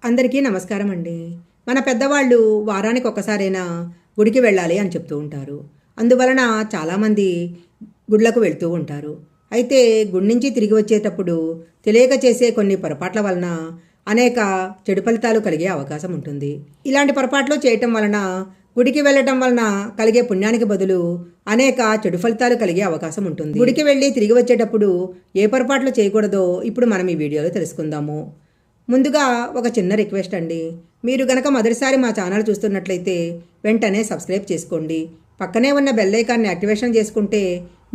అందరికీ నమస్కారం అండి. మన పెద్దవాళ్ళు వారానికి ఒక్కసారైనా గుడికి వెళ్ళాలి అని చెప్తూ ఉంటారు. అందువలన చాలామంది గుళ్ళకు వెళ్తూ ఉంటారు. అయితే గుడి నుంచి తిరిగి వచ్చేటప్పుడు తెలియక చేసే కొన్ని పొరపాట్ల వలన అనేక చెడు ఫలితాలు కలిగే అవకాశం ఉంటుంది. ఇలాంటి పొరపాట్లు చేయటం వలన గుడికి వెళ్ళటం వలన కలిగే పుణ్యానికి బదులు అనేక చెడు ఫలితాలు కలిగే అవకాశం ఉంటుంది. గుడికి వెళ్ళి తిరిగి వచ్చేటప్పుడు ఏ పొరపాట్లు చేయకూడదో ఇప్పుడు మనం ఈ వీడియోలో తెలుసుకుందాము. ముందుగా ఒక చిన్న రిక్వెస్ట్ అండి. మీరు గనక మొదటిసారి మా ఛానల్ చూస్తున్నట్లయితే వెంటనే సబ్స్క్రైబ్ చేసుకోండి. పక్కనే ఉన్న బెల్ ఐకాన్ని యాక్టివేషన్ చేసుకుంటే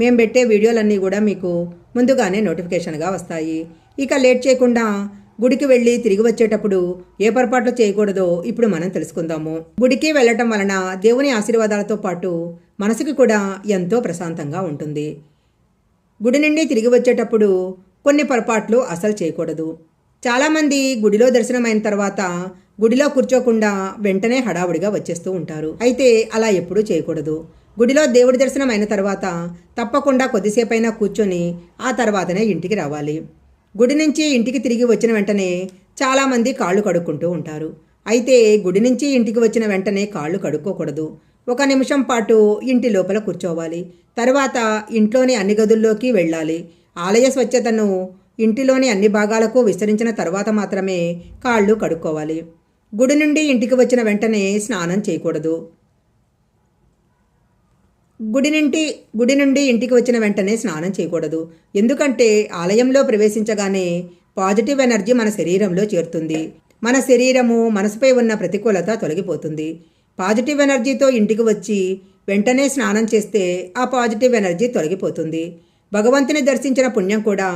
మేము పెట్టే వీడియోలన్నీ కూడా మీకు ముందుగానే నోటిఫికేషన్గా వస్తాయి. ఇక లేట్ చేయకుండా గుడికి వెళ్ళి తిరిగి వచ్చేటప్పుడు ఏ పొరపాట్లు చేయకూడదో ఇప్పుడు మనం తెలుసుకుందాము. గుడికి వెళ్ళటం వలన దేవుని ఆశీర్వాదాలతో పాటు మనసుకి కూడా ఎంతో ప్రశాంతంగా ఉంటుంది. గుడి నుండి తిరిగి వచ్చేటప్పుడు కొన్ని పొరపాట్లు అసలు చేయకూడదు. చాలామంది గుడిలో దర్శనమైన తర్వాత గుడిలో కూర్చోకుండా వెంటనే హడావుడిగా వచ్చేస్తూ ఉంటారు. అయితే అలా ఎప్పుడూ చేయకూడదు. గుడిలో దేవుడి దర్శనం అయిన తర్వాత తప్పకుండా కొద్దిసేపైనా కూర్చొని ఆ తర్వాతనే ఇంటికి రావాలి. గుడి నుంచి ఇంటికి తిరిగి వచ్చిన వెంటనే చాలామంది కాళ్ళు కడుక్కుంటూ ఉంటారు. అయితే గుడి నుంచి ఇంటికి వచ్చిన వెంటనే కాళ్ళు కడుక్కోకూడదు. 1 నిమిషం పాటు ఇంటి లోపల కూర్చోవాలి. తర్వాత ఇంట్లోని అన్ని గదుల్లోకి వెళ్ళాలి. ఆలయ స్వచ్ఛతను ఇంటిలోని అన్ని భాగాలకు విస్తరించిన తర్వాత మాత్రమే కాళ్ళు కడుక్కోవాలి. గుడి నుండి ఇంటికి వచ్చిన వెంటనే స్నానం చేయకూడదు. గుడి నుండి ఇంటికి వచ్చిన వెంటనే స్నానం చేయకూడదు. ఎందుకంటే ఆలయంలో ప్రవేశించగానే పాజిటివ్ ఎనర్జీ మన శరీరంలో చేరుతుంది. మన శరీరము మనసుపై ఉన్న ప్రతికూలత తొలగిపోతుంది. పాజిటివ్ ఎనర్జీతో ఇంటికి వచ్చి వెంటనే స్నానం చేస్తే ఆ పాజిటివ్ ఎనర్జీ తొలగిపోతుంది. భగవంతుని దర్శించిన పుణ్యం కూడా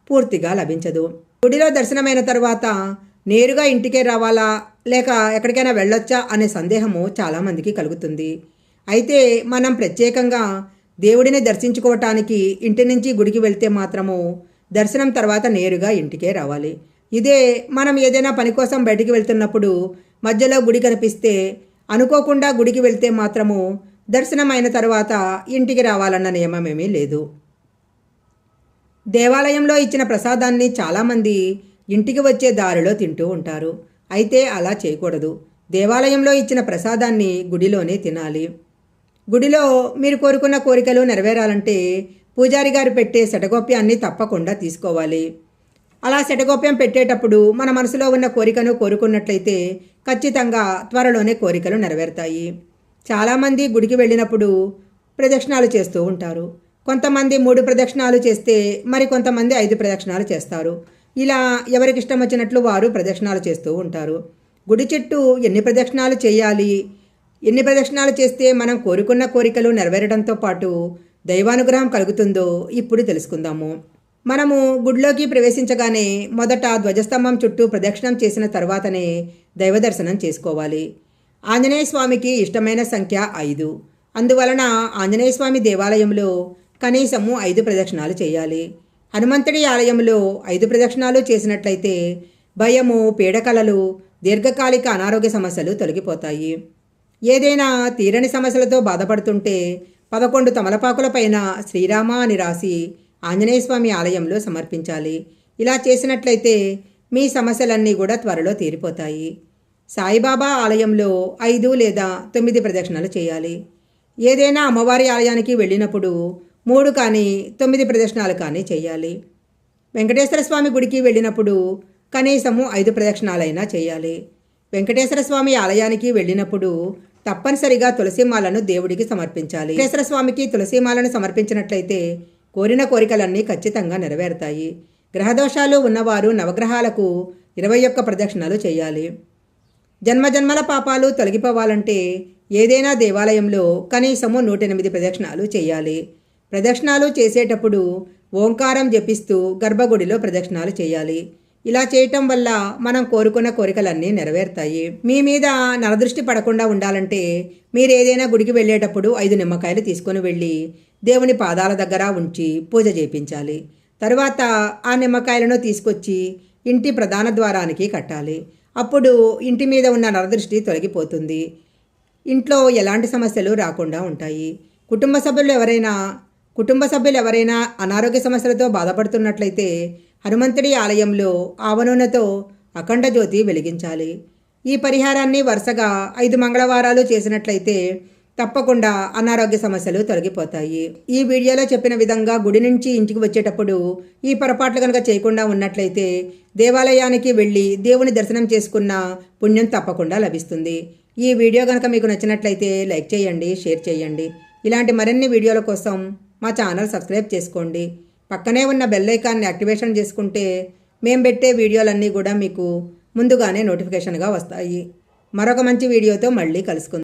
పూర్తిగా లభించదు. గుడిలో దర్శనమైన తర్వాత నేరుగా ఇంటికే రావాలా లేక ఎక్కడికైనా వెళ్ళొచ్చా అనే సందేహము చాలామందికి కలుగుతుంది. అయితే మనం ప్రత్యేకంగా దేవుడిని దర్శించుకోవటానికి ఇంటి నుంచి గుడికి వెళ్తే మాత్రము దర్శనం తర్వాత నేరుగా ఇంటికే రావాలి. ఇదే మనం ఏదైనా పని కోసం బయటికి వెళ్తున్నప్పుడు మధ్యలో గుడి కనిపిస్తే అనుకోకుండా గుడికి వెళ్తే మాత్రము దర్శనం అయిన తర్వాత ఇంటికి రావాలన్న నియమమేమీ లేదు. దేవాలయంలో ఇచ్చిన ప్రసాదాన్ని చాలామంది ఇంటికి వచ్చే దారిలో తింటూ ఉంటారు. అయితే అలా చేయకూడదు. దేవాలయంలో ఇచ్చిన ప్రసాదాన్ని గుడిలోనే తినాలి. గుడిలో మీరు కోరుకున్న కోరికలు నెరవేరాలంటే పూజారి గారు పెట్టే శటగోప్యాన్ని తప్పకుండా తీసుకోవాలి. అలా శటగోప్యం పెట్టేటప్పుడు మన మనసులో ఉన్న కోరికను కోరుకున్నట్లయితే ఖచ్చితంగా త్వరలోనే కోరికలు నెరవేరుతాయి. చాలామంది గుడికి వెళ్ళినప్పుడు ప్రదక్షిణాలు చేస్తూ ఉంటారు. కొంతమంది 3 ప్రదక్షిణాలు చేస్తే మరి కొంతమంది 5 ప్రదక్షిణాలు చేస్తారు. ఇలా ఎవరికి ఇష్టం వచ్చినట్లు వారు ప్రదక్షిణాలు చేస్తూ ఉంటారు. గుడి చుట్టూ ఎన్ని ప్రదక్షిణాలు చేయాలి, ఎన్ని ప్రదక్షిణాలు చేస్తే మనం కోరుకున్న కోరికలు నెరవేరడంతో పాటు దైవానుగ్రహం కలుగుతుందో ఇప్పుడు తెలుసుకుందాము. మనము గుడిలోకి ప్రవేశించగానే మొదట ధ్వజస్తంభం చుట్టూ ప్రదక్షిణం చేసిన తర్వాతనే దైవ దర్శనం చేసుకోవాలి. ఆంజనేయ స్వామికి ఇష్టమైన సంఖ్య 5. అందువలన ఆంజనేయ స్వామి దేవాలయంలో కనీసము 5 ప్రదక్షిణాలు చేయాలి. హనుమంతుడి ఆలయంలో 5 ప్రదక్షిణాలు చేసినట్లయితే భయము, పీడకలలు, దీర్ఘకాలిక అనారోగ్య సమస్యలు తొలగిపోతాయి. ఏదైనా తీరని సమస్యలతో బాధపడుతుంటే 11 తమలపాకుల పైన శ్రీరామ అని రాసి ఆంజనేయ స్వామి ఆలయంలో సమర్పించాలి. ఇలా చేసినట్లయితే మీ సమస్యలన్నీ కూడా త్వరలో తీరిపోతాయి. సాయిబాబా ఆలయంలో 5 లేదా 9 ప్రదక్షిణాలు చేయాలి. ఏదైనా అమ్మవారి ఆలయానికి వెళ్ళినప్పుడు 3 కానీ 9 ప్రదక్షిణాలు కానీ చేయాలి. వెంకటేశ్వర స్వామి గుడికి వెళ్ళినప్పుడు కనీసము 5 ప్రదక్షిణాలైనా చేయాలి. వెంకటేశ్వర స్వామి ఆలయానికి వెళ్ళినప్పుడు తప్పనిసరిగా తులసిమాలను దేవుడికి సమర్పించాలి. వెంకటేశ్వర స్వామికి తులసిమాలను సమర్పించినట్లయితే కోరిన కోరికలన్నీ ఖచ్చితంగా నెరవేరుతాయి. గ్రహదోషాలు ఉన్నవారు నవగ్రహాలకు 21 ప్రదక్షిణాలు చేయాలి. జన్మజన్మల పాపాలు తొలగిపోవాలంటే ఏదైనా దేవాలయంలో కనీసము 108 ప్రదక్షిణాలు చేయాలి. ప్రదక్షిణాలు చేసేటప్పుడు ఓంకారం జపిస్తూ గర్భగుడిలో ప్రదక్షిణాలు చేయాలి. ఇలా చేయటం వల్ల మనం కోరుకున్న కోరికలన్నీ నెరవేరుతాయి. మీ మీద నరదృష్టి పడకుండా ఉండాలంటే మీరు ఏదైనా గుడికి వెళ్ళేటప్పుడు 5 నిమ్మకాయలు తీసుకొని వెళ్ళి దేవుని పాదాల దగ్గర ఉంచి పూజ చేయించాలి. తర్వాత ఆ నిమ్మకాయలను తీసుకొచ్చి ఇంటి ప్రధాన ద్వారానికి కట్టాలి. అప్పుడు ఇంటి మీద ఉన్న నరదృష్టి తొలగిపోతుంది. ఇంట్లో ఎలాంటి సమస్యలు రాకుండా ఉంటాయి. కుటుంబ సభ్యులు ఎవరైనా అనారోగ్య సమస్యలతో బాధపడుతున్నట్లయితే హనుమంతుడి ఆలయంలో ఆవ నూనెతో అఖండ జ్యోతి వెలిగించాలి. ఈ పరిహారాన్ని వరుసగా 5 మంగళవారాలు చేసినట్లయితే తప్పకుండా అనారోగ్య సమస్యలు తొలగిపోతాయి. ఈ వీడియోలో చెప్పిన విధంగా గుడి నుంచి ఇంటికి వచ్చేటప్పుడు ఈ పొరపాట్లు కనుక చేయకుండా ఉన్నట్లయితే దేవాలయానికి వెళ్ళి దేవుని దర్శనం చేసుకున్న పుణ్యం తప్పకుండా లభిస్తుంది. ఈ వీడియో కనుక మీకు నచ్చినట్లయితే లైక్ చేయండి, షేర్ చేయండి. ఇలాంటి మరిన్ని వీడియోల కోసం మా ఛానల్ సబ్స్క్రైబ్ చేసుకోండి. పక్కనే ఉన్న బెల్ ఐకాన్ని యాక్టివేషన్ చేసుకుంటే మేము పెట్టే వీడియోలన్నీ కూడా మీకు ముందుగానే నోటిఫికేషన్గా వస్తాయి. మరొక మంచి వీడియోతో మళ్ళీ కలుసుకుందాం.